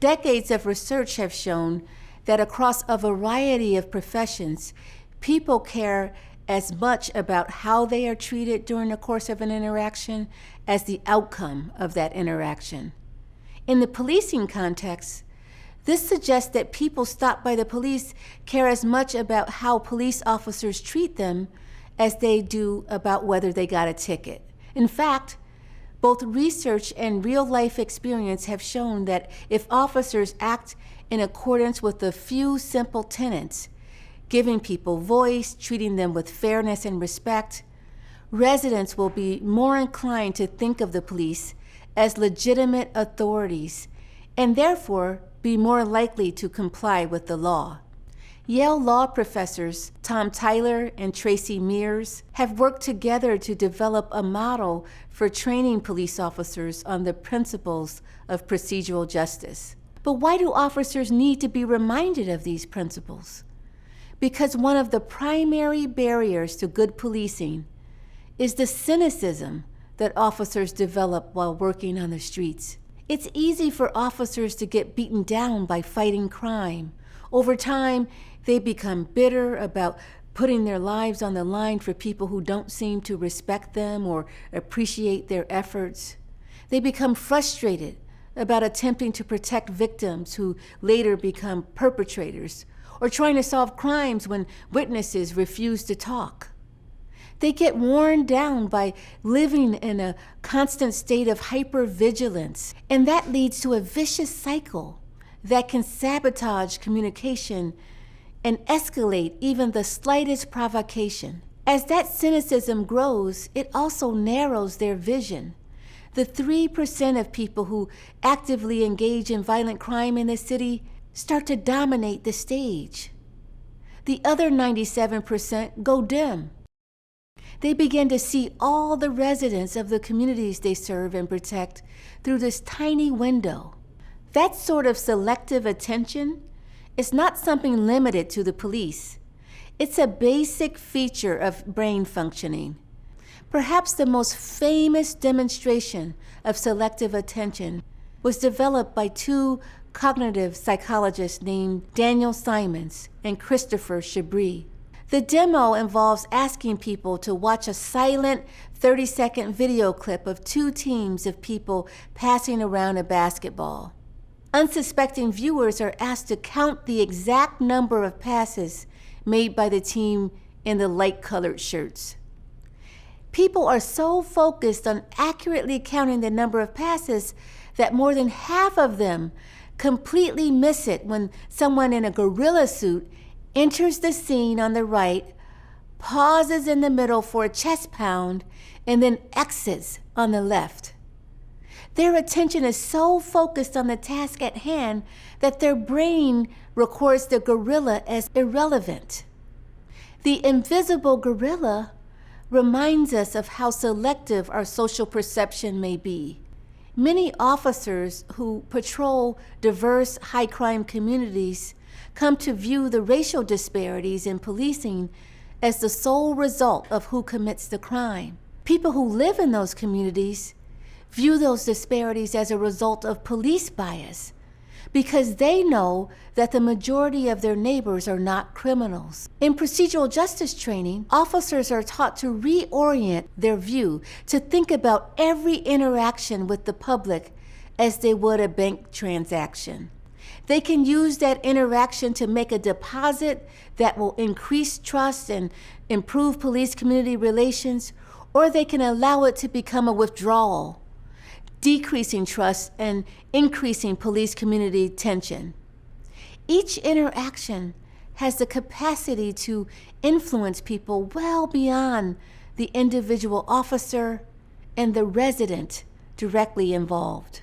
Decades of research have shown that across a variety of professions, people care as much about how they are treated during the course of an interaction as the outcome of that interaction. In the policing context, this suggests that people stopped by the police care as much about how police officers treat them as they do about whether they got a ticket. In fact, both research and real-life experience have shown that if officers act in accordance with a few simple tenets, giving people voice, treating them with fairness and respect, residents will be more inclined to think of the police as legitimate authorities and therefore be more likely to comply with the law. Yale law professors Tom Tyler and Tracy Mears have worked together to develop a model for training police officers on the principles of procedural justice. But why do officers need to be reminded of these principles? Because one of the primary barriers to good policing is the cynicism that officers develop while working on the streets. It's easy for officers to get beaten down by fighting crime. Over time, they become bitter about putting their lives on the line for people who don't seem to respect them or appreciate their efforts. They become frustrated about attempting to protect victims who later become perpetrators, or trying to solve crimes when witnesses refuse to talk. They get worn down by living in a constant state of hypervigilance, and that leads to a vicious cycle that can sabotage communication and escalate even the slightest provocation. As that cynicism grows, it also narrows their vision. The 3% of people who actively engage in violent crime in the city start to dominate the stage. The other 97% go dim. They begin to see all the residents of the communities they serve and protect through this tiny window. That sort of selective attention is not something limited to the police. It's a basic feature of brain functioning. Perhaps the most famous demonstration of selective attention was developed by two cognitive psychologists named Daniel Simons and Christopher Chabris. The demo involves asking people to watch a silent 30-second video clip of two teams of people passing around a basketball. Unsuspecting viewers are asked to count the exact number of passes made by the team in the light-colored shirts. People are so focused on accurately counting the number of passes that more than half of them completely miss it when someone in a gorilla suit enters the scene on the right, pauses in the middle for a chest pound, and then exits on the left. Their attention is so focused on the task at hand that their brain records the gorilla as irrelevant. The invisible gorilla reminds us of how selective our social perception may be. Many officers who patrol diverse high-crime communities come to view the racial disparities in policing as the sole result of who commits the crime. People who live in those communities view those disparities as a result of police bias because they know that the majority of their neighbors are not criminals. In procedural justice training, officers are taught to reorient their view, to think about every interaction with the public as they would a bank transaction. They can use that interaction to make a deposit that will increase trust and improve police-community relations, or they can allow it to become a withdrawal, decreasing trust and increasing police-community tension. Each interaction has the capacity to influence people well beyond the individual officer and the resident directly involved.